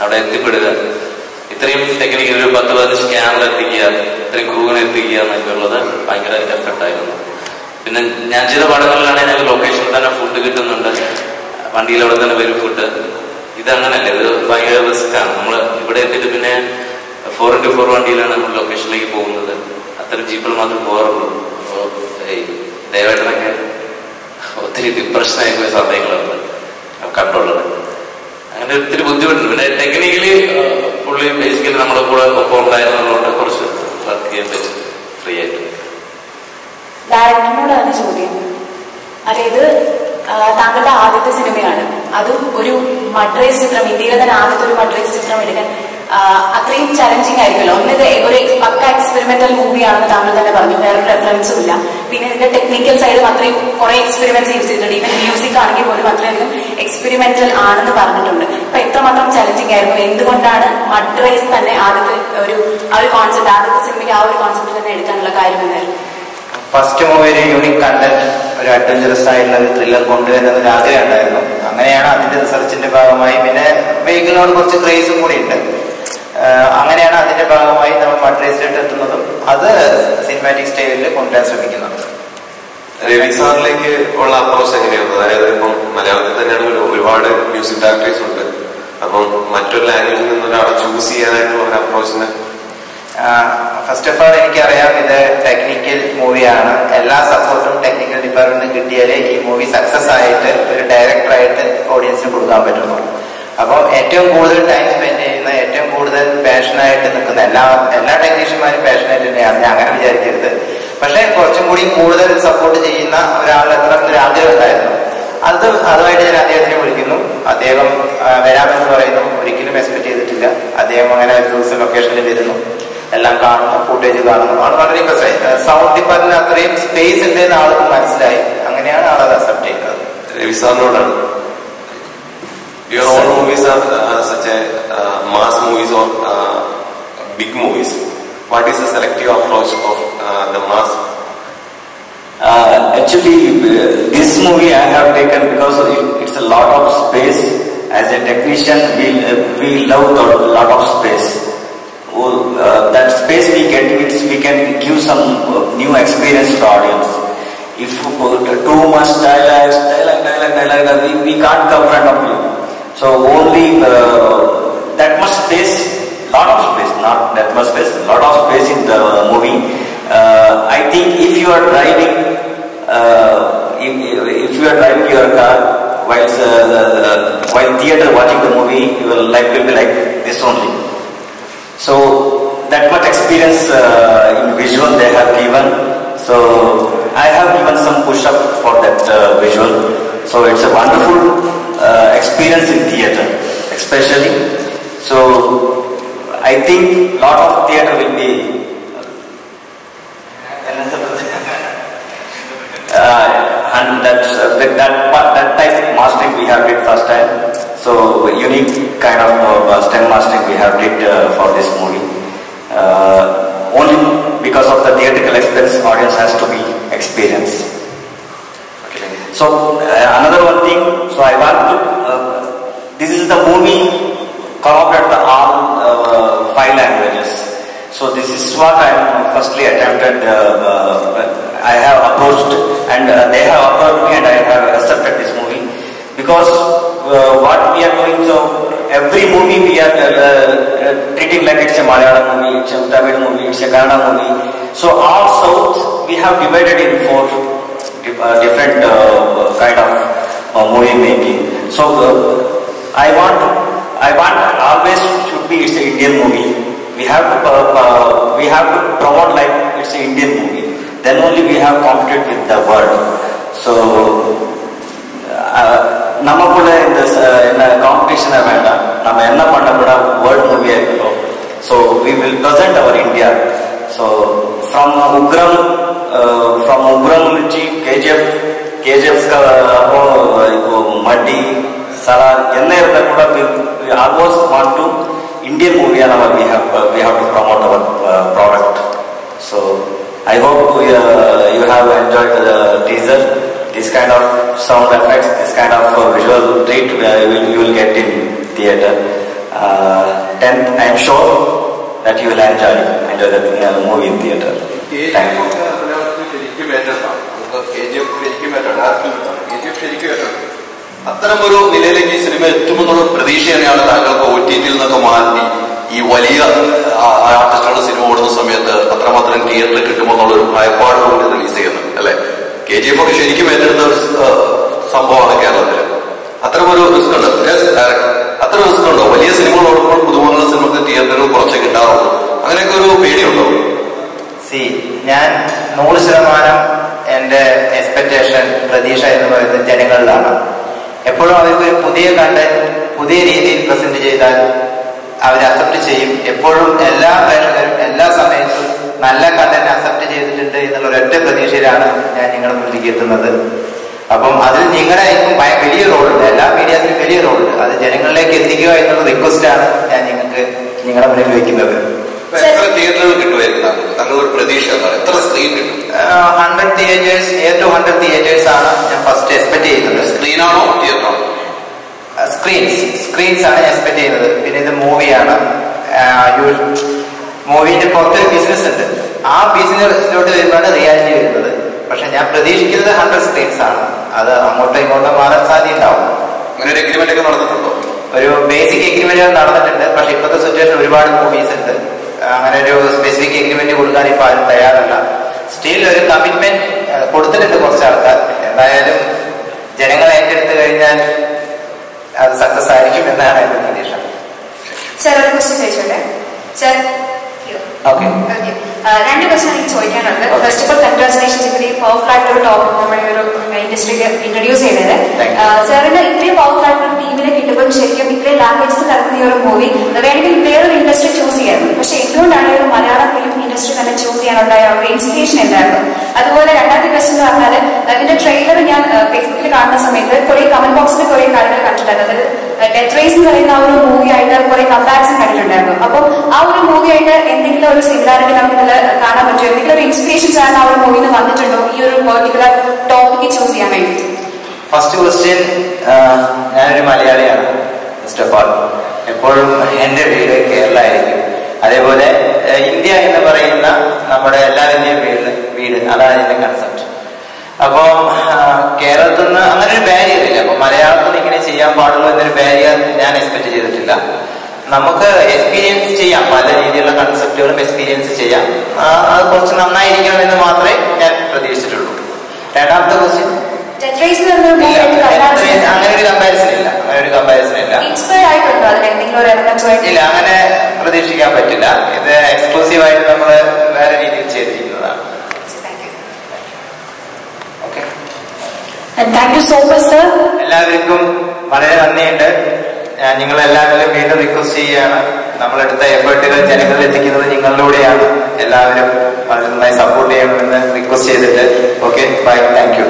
അവിടെ എത്തിപ്പെടുക, ഇത്രയും ടെക്നിക്കൽ ഒരു 10-15 ക്യാമറ എത്തിക്കുക, ഇത്രയും ക്രൂവിനെ എത്തിക്കുക എന്നൊക്കെ ഉള്ളത് ഭയങ്കര എഫർട്ടായിരുന്നു. പിന്നെ ഞാൻ ചെയ്ത പടങ്ങളിലാണെങ്കിൽ ഞങ്ങൾക്ക് ലൊക്കേഷനിൽ തന്നെ ഫുഡ് കിട്ടുന്നുണ്ട്, വണ്ടിയിൽ അവിടെ തന്നെ വരും ഫുഡ്. ഇതങ്ങനല്ല, ഇത് ഭയങ്കര റിസ്ക്കാണ്. നമ്മൾ ഇവിടെ ഇവിടെ എത്തിയിട്ട് പിന്നെ 4x4 വണ്ടിയിലാണ് നമ്മൾ ലൊക്കേഷനിലേക്ക് പോകുന്നത്. അത്തരം ജീപ്പിൽ മാത്രം പോകാറുള്ളൂ. അപ്പോൾ ദയവായിട്ടൊക്കെ ഒത്തിരി ഡിപ്രഷനായി പോയ സമയങ്ങളുണ്ട് കണ്ടുള്ളത്. അങ്ങനെ ഒത്തിരി ബുദ്ധിമുട്ടുണ്ട്. പിന്നെ ടെക്നിക്കലി പുള്ളി ബേസിക്കലി നമ്മുടെ കൂടെ ഒപ്പം ഉണ്ടായിരുന്നതുകൊണ്ട് കുറച്ച് വർക്ക് ചെയ്യാൻ പറ്റും ഫ്രീ ആയിട്ട്. ഡയറക്ടറിനോടാണ് ചോദ്യം. അതായത് താങ്കളുടെ ആദ്യത്തെ സിനിമയാണ്, അതും ഒരു മഡ്രൈസ് ചിത്രം, ഇന്ത്യയിലെ തന്നെ ആദ്യത്തെ ഒരു മഡ്രൈസ് ചിത്രം എടുക്കാൻ അത്രയും ചലഞ്ചിങ് ആയിരിക്കുമല്ലോ. ഒന്നത് ഒരു പക്ക എക്സ്പെരിമെന്റൽ മൂവിയാണെന്ന് താങ്കൾ തന്നെ പറഞ്ഞു, വേറെ റെഫറൻസും ഇല്ല. പിന്നെ ഇതിന്റെ ടെക്നിക്കൽ സൈഡും അത്രയും കുറെ എക്സ്പെരിമെന്റ്സ് യൂസ് ചെയ്തിട്ടുണ്ട്. ഈവൻ മ്യൂസിക് ആണെങ്കിൽ പോലും അത്രയധികം എക്സ്പെരിമെന്റൽ ആണെന്ന് പറഞ്ഞിട്ടുണ്ട്. അപ്പൊ എത്രമാത്രം ചലഞ്ചിങ് ആയിരുന്നു? എന്തുകൊണ്ടാണ് മഡ്രൈസ് തന്നെ ആദ്യത്തെ ഒരു കോൺസെപ്റ്റ്, ആദ്യത്തെ സിനിമയ്ക്ക് ആ ഒരു കോൺസെപ്റ്റ് തന്നെ എടുക്കാനുള്ള കാര്യം എന്തായിരുന്നു? ഫസ്റ്റ് മൂവി ഒരു യൂണിക് കണ്ടന്റ്, ഒരു അഡ്വഞ്ചറസ് ആയിട്ടുള്ള ഒരു ത്രില്ലർ കൊണ്ടുവരുന്നൊരു ആഗ്രഹം ഉണ്ടായിരുന്നു. അങ്ങനെയാണ് അതിന്റെ റിസർച്ചിന്റെ ഭാഗമായി, പിന്നെ വെഹിക്കിളിനോട് കുറച്ച് ക്രേസും കൂടി ഉണ്ട്. അങ്ങനെയാണ് അതിന്റെ ഭാഗമായി നമ്മൾ മഡ്രൈസിലോട്ട് എത്തുന്നതും അത് സിനിമാറ്റിക് സ്റ്റൈലിൽ കൊണ്ടുവരാൻ ശ്രമിക്കുന്നത്. രവി സാറിലേക്ക് ഉള്ള അപ്രോച്ച് എങ്ങനെയാണ്? അതായത് ഇപ്പം മലയാളത്തിൽ തന്നെയാണ് ഒരുപാട് മ്യൂസിക് ഡയറക്ടേഴ്സ് ഉണ്ട്. അപ്പം മറ്റൊരു ലാംഗ്വേജിൽ നിന്നൊരാളെ ചൂസ് ചെയ്യാനായിട്ടുള്ള ഒരു അപ്രോച്ചിന് ഫസ്റ്റ് ഓഫ് ഓൾ എനിക്കറിയാം ഇത് ടെക്നിക്കൽ മൂവിയാണ്. എല്ലാ സപ്പോർട്ടും ടെക്നിക്കൽ ഡിപ്പാർട്ട്മെന്റ് കിട്ടിയാലേ ഈ മൂവി സക്സസ് ആയിട്ട് ഒരു ഡയറക്ടറായിട്ട് ഓഡിയൻസിന് കൊടുക്കാൻ പറ്റുള്ളൂ. അപ്പോൾ ഏറ്റവും കൂടുതൽ ടൈം സ്പെൻഡ് ചെയ്യുന്ന, ഏറ്റവും കൂടുതൽ പാഷനായിട്ട് നിൽക്കുന്ന എല്ലാ ടെക്നീഷ്യന്മാരും പാഷനായിട്ട് തന്നെയാണ്, ഞാൻ അങ്ങനെ വിചാരിക്കരുത്. പക്ഷെ കുറച്ചും കൂടി കൂടുതൽ സപ്പോർട്ട് ചെയ്യുന്ന ഒരാളുടെ അത്ര ഒരു ആഗ്രഹം ഉണ്ടായിരുന്നു. അതുമായിട്ട് ഞാൻ അദ്ദേഹത്തിനെ വിളിക്കുന്നു. അദ്ദേഹം വരാമെന്ന് പറയുന്നു. ഒരിക്കലും എക്സ്പെക്ട് ചെയ്തിട്ടില്ല. അദ്ദേഹം അങ്ങനെ ഒരു ദിവസം ലൊക്കേഷനിൽ വരുന്നു, എല്ലാം കാണുന്നു, ഫുട്ടേജ് കാണുന്നു. ആണ് വളരെ ഇൻട്രസ്റ്റ് ആയി. സൗണ്ട് ഡിപ്പാർട്ട്മെന്റ് അത്രയും സ്പേസ് ഉണ്ട് എന്ന് ആൾക്ക് മനസ്സിലായി. അങ്ങനെയാണ് ആളത് അക്സെപ്റ്റ് ചെയ്യുന്നത്. Ravi സാറിനോടാണ്. Your own movies are such a mass movies or big movies. What is the selective approach of the mass? Actually, this movie I have taken because it's a lot of space. As a technician, we love a lot of space. That space we get, we can give some new experience to the audience. If you put too much dialogue, we can't come in front of you. So only that much space, lot of space, not that much space, lot of space in the movie. I think if you are driving, if you are driving your car while theater watching the movie, will be like this only. So that much experience in visual they have given. So I have given some push up for that visual. So it's a wonderful experience in theater, especially. So I think lot of theater will be and that type of mastering we have did first time. So unique kind of stem mastering we have did for this movie. Only because of the theatrical experience, audience has to be experienced. Okay. So another one thing. So I want to. This is the movie collaborate all 5 languages. So this is what I firstly attempted. I have approached and they have approached me and I have accepted this movie because what we are doing. So every movie we are treating like it's a Malayalam movie, it's a Tamil movie, it's a Kannada movie. So all South we have divided in 4 different kind of movie making. So I want always should be it's an Indian movie. We have to promote like it's an Indian movie. Then only we have competed with the world. So namakula in this competition event nama enna panna kuda world movie aayirukku. So we will present our India. So from Ugram nunchi KGF ka Maddi Sala enna irundha kuda we almost want to Indian movie we have to promote our product. So I hope you have enjoyed the teaser. This kind of sound effects, this kind of visual treat you will get in theater. 10th, I am sure that you will enjoy the movie in theater. Thank you. അത്തരം ഒരു നിലയിലേക്ക് സിനിമ എത്തുമെന്നുള്ള പ്രതീക്ഷ തന്നെയാണ് താങ്കൾക്ക് OTT-ൽ നിന്നൊക്കെ മാറ്റി ഈ വലിയ ആർട്ടിസ്റ്റുകളുടെ സിനിമ ഓടുന്ന സമയത്ത് അത്രമാത്രം തിയേറ്ററിൽ കിട്ടുമെന്നുള്ളൊരു ഭയപ്പാടോടുകൂടി റിലീസ് ചെയ്യുന്നത് അല്ലെ. KGF ഒക്കെ ശരിക്കും ഏറ്റെടുത്ത ഒരു സംഭവമാണ് കേരളത്തിൽ. അത്തരമൊരു റിസ്ക് ഉണ്ട്. അത്ര റിസ്ക് ഉണ്ടോ? വലിയ സിനിമകൾ ഓടുമ്പോൾ പുതുമുഖങ്ങളുടെ സിനിമക്ക് തിയേറ്ററുകൾ കുറച്ച് കിട്ടാറുള്ളൂ. അങ്ങനെയൊക്കെ ഒരു പേടിയുണ്ടോ? ഞാൻ 100% എന്റെ എക്സ്പെക്ടേഷൻ, പ്രതീക്ഷ എന്ന് പറയുന്നത് ജനങ്ങളിലാണ്. എപ്പോഴും അവർക്ക് ഒരു പുതിയ കണ്ടന്റ് പുതിയ രീതിയിൽ പ്രസന്റ് ചെയ്താൽ അവർ അക്സെപ്റ്റ് ചെയ്യും. എപ്പോഴും എല്ലാ പ്രേക്ഷകരും എല്ലാ സമയത്തും നല്ല കണ്ടന്റ് അക്സെപ്റ്റ് ചെയ്തിട്ടുണ്ട് എന്നുള്ള ഒരൊറ്റ പ്രതീക്ഷയിലാണ് ഞാൻ നിങ്ങളുടെ മുന്നിലേക്ക് എത്തുന്നത്. അപ്പം അതിൽ നിങ്ങളുടെ വലിയ റോളുണ്ട്, എല്ലാ മീഡിയാസിനും വലിയ റോളുണ്ട്. അത് ജനങ്ങളിലേക്ക് എത്തിക്കുക എന്നുള്ള റിക്വസ്റ്റാണ് ഞാൻ നിങ്ങളുടെ മുന്നിൽ വയ്ക്കുന്നത്. എത്ര തിയേറ്ററുകൾ കിട്ടുമായിരിക്കും താങ്കളുടെ ഒരു പ്രതീക്ഷ? എത്ര സ്ക്രീൻ കിട്ടും? 100 തിയേറ്റേഴ്സ്, 100 തിയേറ്റേഴ്സ് ആണ് ഞാൻ ഫസ്റ്റ് എക്സ്പെക്ട് ചെയ്യുന്നത്. സ്ക്രീനാണോ തിയേറ്ററോ? സ്ക്രീൻസ് ആണ് എക്സ്പെക്ട് ചെയ്യുന്നത്. പിന്നെ ഇത് മൂവിയാണ്. മൂവിന്റെ പുറത്തൊരു ബിസിനസ് ഉണ്ട്. ആ ബിസിനസ്സിലോട്ട് വരുമ്പോഴാണ് റിയാലിറ്റി വരുന്നത്. പക്ഷെ ഞാൻ പ്രതീക്ഷിക്കുന്നത് 100 സ്ക്രീൻസ് ആണ്. അത് അങ്ങോട്ടും ഇങ്ങോട്ടും മാറാൻ സാധ്യത ഉണ്ടാവും. അങ്ങനെ ഒരു എഗ്രിമെന്റ് ഒക്കെ നടന്നിട്ടുണ്ടോ? ഒരു ബേസിക് എഗ്രിമെന്റ് നടന്നിട്ടുണ്ട്. പക്ഷെ ഇപ്പോഴത്തെ സിറ്റുവേഷൻ ഒരുപാട് മൂവീസ് ഉണ്ട്. അങ്ങനെ ഒരു സ്പെസിഫിക് എഗ്രിമെന്റ് കൊടുക്കാൻ ഇപ്പൊ ആരും തയ്യാറല്ല. സ്റ്റിൽ ഒരു കമ്മിറ്റ്മെന്റ് കൊടുത്തിട്ടുണ്ട് കുറച്ച് ആൾക്കാർ. എന്തായാലും ജനങ്ങൾ ഏറ്റെടുത്ത് കഴിഞ്ഞാൽ അത് സക്സസ് ആയിരിക്കും എന്നാണ് എന്റെ പ്രതീക്ഷ. സാർ ഒരു ക്വസ്റ്റ്യൻ ചോദിച്ചോട്ടെ സാർ? ഓക്കെ, 2 ക്വസ്റ്റ്യൻ എനിക്ക് ചോദിക്കാനുണ്ട്. ഫസ്റ്റ് ഓഫ് ഓൾ കൺഗ്രാറ്റുലേഷൻസ്, ഇത്രയും പവർഫുൾ ആയിട്ടുള്ള ടോപ്പിക് നമ്മുടെ ഒരു ഇൻഡസ്ട്രിക്ക് ഇൻട്രൊഡ്യൂസ് ചെയ്തത്. സാറിന് ഇത്രയും പവർഫുൾ ആയിട്ടുള്ള ടീമിനെ കിട്ടുമ്പോൾ ശരിക്കും ഇത്രയും ലാംഗ്വേജസ് നടക്കുന്ന ഈ ഒരു മൂവി വേണമെങ്കിൽ വേറൊരു ഇൻഡസ്ട്രി ചൂസ് ചെയ്യായിരുന്നു. പക്ഷെ എന്തുകൊണ്ടാണ് ഒരു മലയാളം ഫിലിം ഇൻഡസ്ട്രി തന്നെ ചൂസ് ചെയ്യാനുണ്ടായ ഒരു ഇൻസ്പിറേഷൻ എന്തായിരുന്നു? അതുപോലെ 2ാമത്തെ ക്വസ്റ്റ്യൻ എന്ന് പറഞ്ഞാൽ ഇതിന്റെ ട്രെയിലർ ഞാൻ ഫേസ്ബുക്കിൽ കാണുന്ന സമയത്ത് കുറെ കമന്റ് ബോക്സിൽ കുറെ കാര്യങ്ങൾ കണ്ടിട്ടുണ്ടായിരുന്നു. അതായത് ഡെത്ത് റേസ് എന്ന് പറയുന്ന ആ ഒരു മൂവി ആയിട്ട് കുറെ കമ്പാരിസൺ കണ്ടിട്ടുണ്ടായിരുന്നു. അപ്പം ആ ഒരു മൂവി ആയിട്ട് എന്തെങ്കിലും ഒരു സിമിലാരിറ്റി നമുക്ക് ഇതിൽ കാണാൻ പറ്റുമോ? എന്തെങ്കിലും ഒരു ഇൻസ്പിറേഷൻസ് ആണ് ആ ഒരു മൂവിന്ന് വന്നിട്ടുണ്ടോ ഈ ഒരു പെർട്ടിക്കുലർ ടോപ്പിക്ക് ചൂസ് ചെയ്യാൻ വേണ്ടിയിട്ട്? ഫസ്റ്റ് ക്വസ്റ്റ്യൻ, ഞാനൊരു മലയാളിയാണ്. ഫസ്റ്റ് ഓഫ് ഓൾ എപ്പോഴും എന്റെ വീട് കേരള ആയിരിക്കും. അതേപോലെ ഇന്ത്യ എന്ന് പറയുന്ന നമ്മുടെ എല്ലാവരുടെയും വീട്, അതാണ് എന്റെ കൺസെപ്റ്റ്. അപ്പം കേരളത്തിൽ നിന്ന് അങ്ങനെ ഒരു ബാരിയർ ഇല്ല. അപ്പൊ മലയാളത്തിൽ നിന്ന് ഇങ്ങനെ ചെയ്യാൻ പാടുള്ളൂ എന്നൊരു ബാരിയർ ഞാൻ എക്സ്പെക്ട് ചെയ്തിട്ടില്ല. നമുക്ക് എക്സ്പീരിയൻസ് ചെയ്യാം, പല രീതിയിലുള്ള കൺസെപ്റ്റുകളും എക്സ്പീരിയൻസ് ചെയ്യാം. അത് കുറച്ച് നന്നായിരിക്കണം എന്ന് മാത്രമേ ഞാൻ പ്രതീക്ഷിച്ചിട്ടുള്ളൂ. 2ാമത്തെ ക്വസ്റ്റ്യൻ, അങ്ങനെ ഒരു കമ്പാരിസൺ ഇല്ല. ഇല്ല, അങ്ങനെ പ്രതീക്ഷിക്കാൻ പറ്റില്ല. ഇത് എക്സ്ക്ലൂസീവായിട്ട് നമ്മൾ വേറെ രീതിയിൽ ചെയ്തിരിക്കുന്നതാണ്. Okay, thank you so much sir. എല്ലാവർക്കും വളരെ നന്ദിയുണ്ട്. നിങ്ങളെല്ലാവരും വീണ്ടും റിക്വസ്റ്റ് ചെയ്യുകയാണ്. നമ്മളെടുത്ത എഫേർട്ടുകൾ ജനങ്ങളിൽ എത്തിക്കുന്നത് നിങ്ങളിലൂടെയാണ്. എല്ലാവരും വളരെ നന്നായി സപ്പോർട്ട് ചെയ്യണമെന്ന് റിക്വസ്റ്റ് ചെയ്തിട്ട് ഓക്കെ, ബൈ, താങ്ക് യു.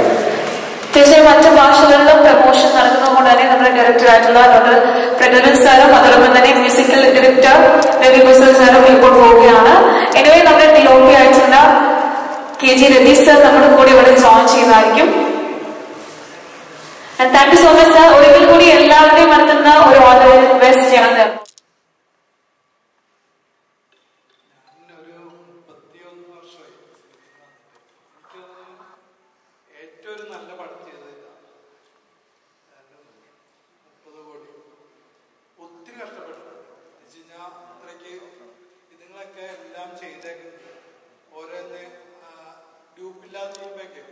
തീർച്ചയായും മറ്റു ഭാഷകളിലും പ്രമോഷൻ നടക്കുന്നതുകൊണ്ട് തന്നെ നമ്മുടെ ഡയറക്ടറായിട്ടുള്ള ഡോക്ടർ പ്രഗൽഭൻ സാറും അതോടൊപ്പം തന്നെ മ്യൂസിക്കൽ ഡയറക്ടർ രവി ബസൽ സാറും ഇപ്പോൾ പോവുകയാണ്. എനിവേ നമ്മുടെ DOP ആയിട്ടുള്ള KG രതീഷ് സാർ നമ്മുടെ കൂടെ ഇവിടെ ജോയിൻ ചെയ്യുന്നതായിരിക്കും. Thank you so much sir. ഒരിക്കൽ കൂടി എല്ലാവരുടെയും നടത്തുന്ന ഒരു ഓൾ ദ വെരി ബെസ്റ്റ് ചെയ്യണം.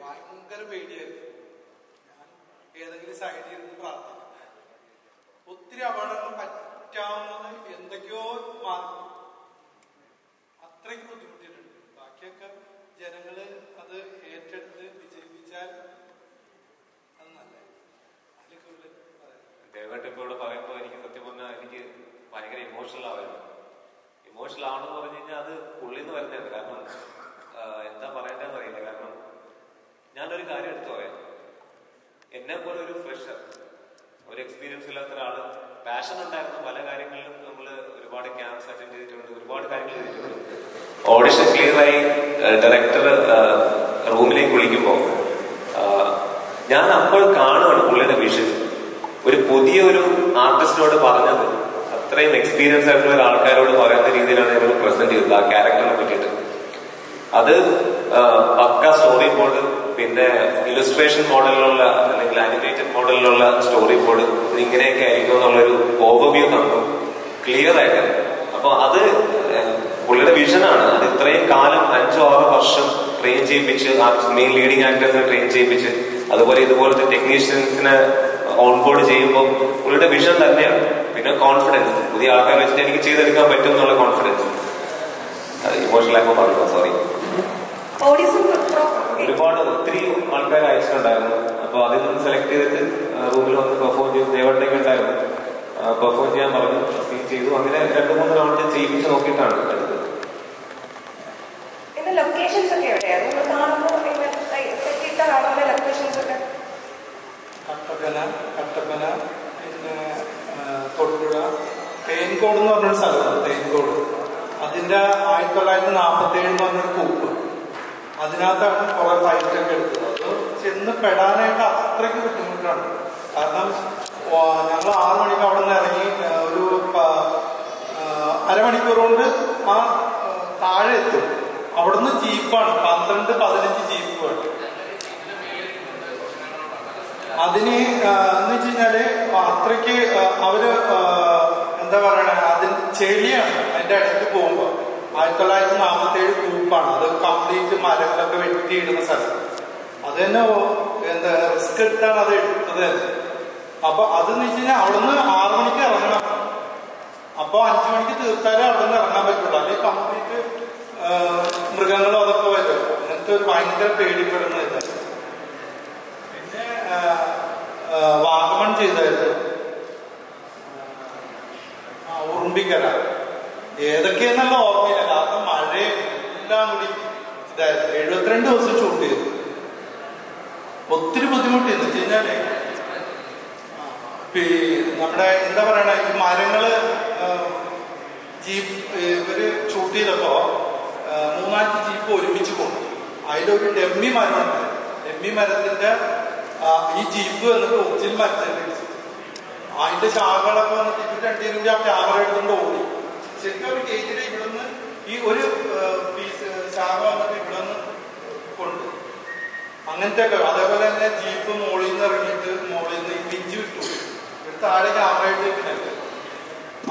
ഭയങ്കര പേടിയായിരുന്നു. ഞാൻ ഏതെങ്കിലും സൈഡിൽ ഇരുന്ന് പ്രാർത്ഥിക്കും. ഒത്തിരി അപകടങ്ങൾ പറ്റാവുന്നത് എന്തൊക്കെയോ മാറി അത്രയ്ക്ക് ബുദ്ധിമുട്ടിയിട്ടുണ്ട്. ബാക്കിയൊക്കെ ജനങ്ങള് അത് ഏറ്റെടുത്ത് വിജയിപ്പിച്ചാൽ അത് നല്ല. അതിൽ കൂടുതൽ ദേവേട്ട ഇപ്പോൾ ഇവിടെ പറയുമ്പോൾ എനിക്ക് സത്യം പറഞ്ഞാൽ എനിക്ക് ഭയങ്കര ഇമോഷണൽ ആവുന്നു. ഇമോഷണൽ ആവണമെന്ന് പറഞ്ഞു കഴിഞ്ഞാൽ അത് ഉള്ളിൽ നിന്ന് വരുന്നതാണ്. കാരണം എന്താ പറയേണ്ടതെന്ന് അറിയില്ല. കാരണം ഞാനൊരു കാര്യം എടുത്തു പറയാം. എന്നെ പോലെ ഒരു ഫ്രഷർ, ഒരു എക്സ്പീരിയൻസ് ഇല്ലാത്ത ഒരാള്, പാഷൻ ഉണ്ടായിരുന്ന പല കാര്യങ്ങളിലും നമ്മൾ ഒരുപാട് ക്യാമ്പ്സ് അറ്റൻഡ് ചെയ്തിട്ടുണ്ട്, ഒരുപാട് കാര്യങ്ങൾ ചെയ്തിട്ടുണ്ട്. ഓഡിഷൻ ക്ലിയറായി ഡയറക്ടർ റൂമിലേക്ക് വിളിക്കുമ്പോൾ ഞാൻ അപ്പോൾ കാണുകയാണ് പുള്ളിയുടെ വിഷൻ. ഒരു പുതിയൊരു ആർട്ടിസ്റ്റിനോട് പറഞ്ഞത് അത്രയും എക്സ്പീരിയൻസ് ആയിട്ടുള്ള ഒരു ആൾക്കാരോട് പറയുന്ന രീതിയിലാണ് ഞങ്ങൾ പ്രസന്റ് ചെയ്തത് ആ ക്യാരക്ടറിനെ പറ്റിയിട്ട്. അത് പക്ക സ്റ്റോറി ബോർഡ്, പിന്നെ ഇലുസ്ട്രേഷൻ മോഡലിലുള്ള അല്ലെങ്കിൽ ആനിമേറ്റഡ് മോഡലിലുള്ള സ്റ്റോറി ബോർഡ് ഇങ്ങനെയൊക്കെ ആയിരിക്കും എന്നുള്ളൊരു ഓവർവ്യൂ തന്നു ക്ലിയർ ആയിട്ട്. അപ്പോൾ അത് പുള്ളിയുടെ വിഷനാണ്. അത് ഇത്രയും കാലം 5-6 വർഷം ട്രെയിൻ ചെയ്യിപ്പിച്ച് മെയിൻ ലീഡിങ് ആക്ടേഴ്സിനെ ട്രെയിൻ ചെയ്യിപ്പിച്ച് അതുപോലെ ഇതുപോലത്തെ ടെക്നീഷ്യൻസിനെ ഓൺബോർഡ് ചെയ്യുമ്പോൾ പുള്ളിയുടെ വിഷൻ തന്നെയാണ്. പിന്നെ കോൺഫിഡൻസ്, പുതിയ ആൾക്കാരെ വെച്ചിട്ട് എനിക്ക് ചെയ്തെടുക്കാൻ പറ്റും എന്നുള്ള കോൺഫിഡൻസ്. ഇമോഷണൽ ആകുമ്പോൾ പറഞ്ഞു, സോറി. ഒരുപാട് ഒത്തിരി ആൾക്കാർ അയച്ചിട്ടുണ്ടായിരുന്നു. അപ്പൊ അതിൽ നിന്ന് സെലക്ട് ചെയ്തിട്ട് റൂമിൽ വന്ന് പെർഫോം ചെയ്തു. ദേവണ്ണയൊക്കെ ഉണ്ടായിരുന്നു, പെർഫോം ചെയ്യാൻ പറഞ്ഞു, സീൻ ചെയ്തു. അങ്ങനെ 2-3 റൗണ്ട് ചെയ്യിപ്പിച്ച് നോക്കിയിട്ടാണ് എടുത്തത്. കട്ടപ്പന, പിന്നെ തൊടുപുഴ, തേൻകോട് എന്ന് പറഞ്ഞൊരു സ്ഥലമാണ്. തേൻകോട് അതിന്റെ 1947 എന്ന് പറഞ്ഞൊരു കൂപ്പ്, അതിനകത്താണ് കുറെ ഫൈറ്റൊക്കെ എടുത്തത്. അത് ചെന്ന് പെടാനായിട്ട് അത്രയ്ക്ക് ബുദ്ധിമുട്ടാണ്. കാരണം ഞങ്ങൾ 6 മണിക്ക് അവിടെ നിന്ന് ഇറങ്ങി ഒരു അരമണിക്കൂർ കൊണ്ട് ആ താഴെ എത്തും. അവിടുന്ന് ജീപ്പാണ്, 12-15 ജീപ്പ് വേണം. അതിന് എന്ന് വെച്ച് കഴിഞ്ഞാല് അത്രയ്ക്ക് അവര് എന്താ പറയണേ, അതിന് ചെളിയാണ് അതിന്റെ ഇടയ്ക്ക് പോകുമ്പോ. 1947 കൂപ്പാണ് അത്. കംപ്ലീറ്റ് മരങ്ങളൊക്കെ വെട്ടിയിടുന്ന സ്ഥലം. അത് തന്നെ എന്താ റിസ്ക് എടുത്താണ് അത് എടുത്തത് തന്നെ. അപ്പൊ അതെന്ന് വെച്ച് കഴിഞ്ഞാൽ അവിടുന്ന് 6 മണിക്ക് ഇറങ്ങണം. അപ്പൊ 5 മണിക്ക് തീർത്താലേ അവിടെ നിന്ന് ഇറങ്ങാൻ പറ്റുള്ളൂ. അല്ലെങ്കിൽ കംപ്ലീറ്റ് മൃഗങ്ങളും അതൊക്കെ വരും. അങ്ങനത്തെ ഒരു ഭയങ്കര പേടിപ്പെടുന്ന ഇതാണ്. പിന്നെ വാഗമൺ ചെയ്തായിരുന്നു, ഉറുമ്പിക്കര. ഏതൊക്കെയെന്നുള്ള ഓർമ്മയില്ല, കാരണം മഴയും എല്ലാം കൂടി ഇതായിരുന്നു. 72 ദിവസം ഷൂട്ട് ചെയ്തു. ഒത്തിരി ബുദ്ധിമുട്ടിയെന്ന് വെച്ച് കഴിഞ്ഞാല് നമ്മുടെ എന്താ പറയണ, ഈ മരങ്ങള് ജീപ്പ് ഇവര് ഷൂട്ട് ചെയ്തപ്പോ 3-4 ജീപ്പ് ഒരുമിച്ച് കൊണ്ടു. അതിലൊരു ഡെമ്മി മരമുണ്ട്. ഡെമ്മി മരത്തിന്റെ ഈ ജീപ്പ് വന്നിട്ട് ഒറിജിനൽ മരത്തിന്റെ അതിന്റെ ശാഖകളൊക്കെ വന്നിട്ട് ഇവർ 2 കൂടി ആ ക്യാമറ എടുത്തുകൊണ്ട് ഓടി. ശരിക്കും ഒരു കേജില് ഇവിടുന്ന് ഈ ഒരു പീസ് ശാഖ വന്നിട്ട് ഇവിടെ നിന്ന് കൊണ്ട് അങ്ങനത്തെ ഒക്കെ. അതേപോലെ തന്നെ ജീപ്പ് മോളിൽ നിന്ന് ഇറങ്ങിയിട്ട് മോളിൽ നിന്ന് പിഞ്ച് വിട്ടു. ഇവിടെ താഴെ ക്യാമറ ആയിട്ട് ഇട്ടിട്ടുണ്ട്.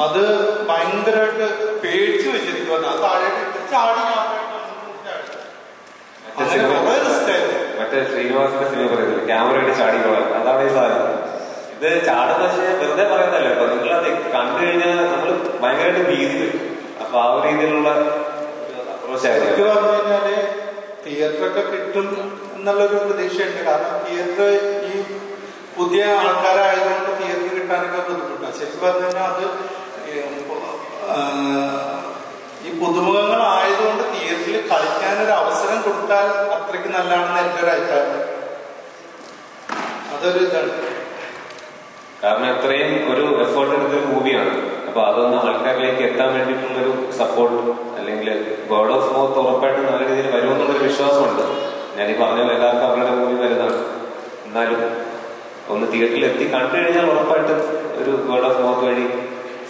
അത് ഭയങ്കരമായിട്ട് പേടിച്ചു വെച്ചിരിക്കും. ആ താഴെ ചാടി മറ്റേ ശ്രീനിവാസിന്റെ സിനിമ പറയുന്നത് ക്യാമറയുടെ ചാടി പോകാൻ. അതാണ് ഈ സാധനം. ഇത് ചാടുന്ന വെറുതെ പറയുന്നല്ലോ. അപ്പൊ നിങ്ങളത് കണ്ടു കഴിഞ്ഞാൽ നമ്മൾ ഭയങ്കരമായിട്ട് ഭീതി വരും. അപ്പൊ ആ ഒരു രീതിയിലുള്ള ശരിക്കും പറഞ്ഞു കഴിഞ്ഞാല് തിയേറ്ററൊക്കെ കിട്ടും എന്നുള്ളൊരു പ്രതീക്ഷയുണ്ട്. കാരണം തിയേറ്റർ ഈ പുതിയ ആൾക്കാരായതുകൊണ്ട് തിയേറ്റർ കിട്ടാനൊക്കെ ബുദ്ധിമുട്ടാണ്. ശരിക്കും പറഞ്ഞു കഴിഞ്ഞാൽ അത് ഈ പുതുമുഖങ്ങളായതുകൊണ്ട് തിയേറ്ററിൽ കളിക്കാനൊരു അവസരം കൊടുത്താൽ അത്രയ്ക്ക് നല്ലതാണെന്ന് എൻ്റെ ഒരു അഭിപ്രായം. അതൊരു ഇതാണ്. കാരണം എത്രയും ഒരു എഫേർട്ട് എടുത്തൊരു മൂവിയാണ്. അപ്പൊ അതൊന്ന് ആൾക്കാരിലേക്ക് എത്താൻ വേണ്ടിയിട്ടുള്ളൊരു സപ്പോർട്ട്, അല്ലെങ്കിൽ വേർഡ് ഓഫ് മൗത്ത് ഉറപ്പായിട്ടും നല്ല രീതിയിൽ വരുമെന്നുള്ളൊരു വിശ്വാസമുണ്ട്. ഞാനീ പറഞ്ഞ എല്ലാവർക്കും അവരുടെ മൂവി വരുന്നതാണ്. എന്നാലും ഒന്ന് തിയേറ്ററിൽ എത്തി കണ്ടു കഴിഞ്ഞാൽ ഉറപ്പായിട്ടും ഒരു വേർഡ് ഓഫ് മൗത്ത് വഴി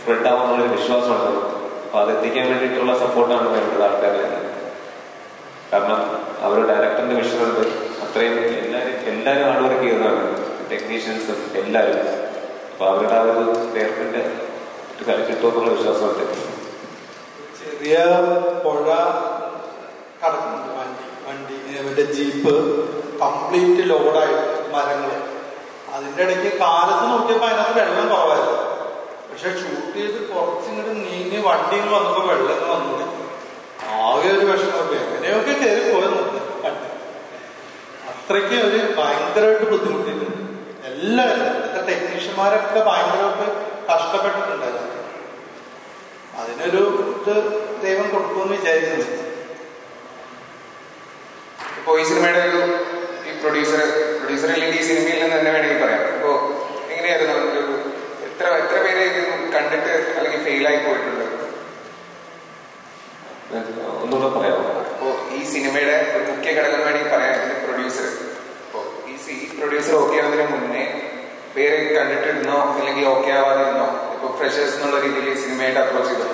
സ്പ്രെഡ് ആവാന്നുള്ളൊരു വിശ്വാസമുണ്ട്. അപ്പൊ അതെത്തിക്കാൻ വേണ്ടിയിട്ടുള്ള സപ്പോർട്ടാണ് വേണ്ടത് ആൾക്കാരിൽ. കാരണം അവർ ഡയറക്ടറിന്റെ വിഷയമുണ്ട്. അത്രയും എല്ലാവരും ഹാർഡ് വർക്ക് ചെയ്യുന്നതാണ്, ടെക്നീഷ്യൻസും എല്ലാവരും. അപ്പൊ അവരുടെ ആ ഒരു പേർക്കിന്റെ ഒരു കളി കിട്ടുമെന്നുള്ള വിശ്വാസമുണ്ട്. ചെറിയ പുഴ കടക്കുന്നുണ്ട്. വണ്ടി ജീപ്പ് കംപ്ലീറ്റ് ലോഡായിട്ട് മരങ്ങൾ. അതിന്റെ ഇടയ്ക്ക് കാലത്ത് നോക്കിയപ്പോ അതിനകത്ത് വെള്ളം കുറവായിരുന്നു. പക്ഷെ ഷൂട്ട് ചെയ്ത് കുറച്ചിങ്ങോട്ട് നീങ്ങി വണ്ടികൾ വന്നപ്പോ വെള്ളം വന്നു. ആകെ ഒരു വിഷമമൊക്കെ എങ്ങനെയൊക്കെ കയറി പോയെന്നുണ്ട് വണ്ടി. അത്രയ്ക്ക് ഒരു ഭയങ്കരമായിട്ട് ബുദ്ധിമുട്ടിയിട്ടുണ്ട്. എല്ലാവരും ഇവിടുത്തെ ടെക്നീഷ്യന്മാരൊക്കെ ഭയങ്കരമായിട്ട് കഷ്ടപ്പെട്ടിട്ടുണ്ടായിരുന്നു. അതിനൊരു ഇത് ദൈവം കൊടുക്കുമെന്ന് വിചാരിക്കുന്നത്. ഇപ്പോ ഈ സിനിമയുടെ ഒരു ഈ പ്രൊഡ്യൂസർ അല്ലെങ്കിൽ ഈ സിനിമയിൽ നിന്ന് തന്നെ വേണമെങ്കിൽ പറയാം. ഇപ്പോ എങ്ങനെയായിരുന്നു ഒരു എത്ര പേരെ കണ്ടിട്ട് അല്ലെങ്കിൽ ഫെയിലായി പോയിട്ടുണ്ട്? ഒന്നുകൂടെ പറയാമോ? അപ്പോ ഈ സിനിമയുടെ ഒരു മുഖ്യ ഘടകം വേണമെങ്കിൽ പറയാം ഇതിന്റെ പ്രൊഡ്യൂസർ. അപ്പോ ഈ പ്രൊഡ്യൂസർ ഓക്കെ ആവുന്നതിന് മുന്നേ പേര് കണ്ടിട്ടിരുന്നോ അല്ലെങ്കിൽ ഓക്കെ ആവാതിരുന്നോ? ഇപ്പൊ ഫ്രഷേഴ്സ് എന്നുള്ള രീതിയിൽ ഈ സിനിമയായിട്ട് അപ്രോച്ച് ചെയ്തോ?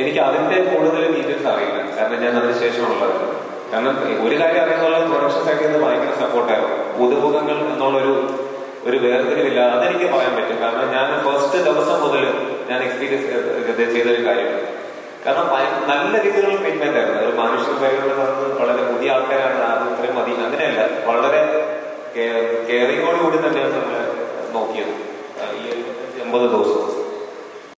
എനിക്ക് അതിന്റെ കൂടുതൽ ഡീറ്റെയിൽസ് അറിയില്ല. കാരണം ഞാൻ അതിന് ശേഷമുള്ളത്. കാരണം ഒരു കാര്യം അറിയുന്നുള്ള പ്രൊഡക്ഷൻ സൈഡിൽ നിന്ന് ഭയങ്കര സപ്പോർട്ടായിരുന്നു. പുതുമുഖങ്ങൾ എന്നുള്ളൊരു വേർതിരിവില്ല, അതെനിക്ക് പറയാൻ പറ്റും. കാരണം ഞാൻ ഫസ്റ്റ് ദിവസം മുതൽ ഞാൻ എക്സ്പീരിയൻസ് ചെയ്തൊരു കാര്യമാണ്. കാരണം നല്ല രീതിയിലുള്ള ട്രീറ്റ്മെന്റ് ആയിരുന്നു. ഒരു മാനുഷിക പരിഗണന നടന്ന് വളരെ പുതിയ ആൾക്കാരാണ്, അത് ഇത്രയും മതി അങ്ങനെയല്ല, വളരെ കെയറിങ്ങോടുകൂടി തന്നെയാണ് നമ്മളെ നോക്കിയത് ഈ 80 ദിവസം.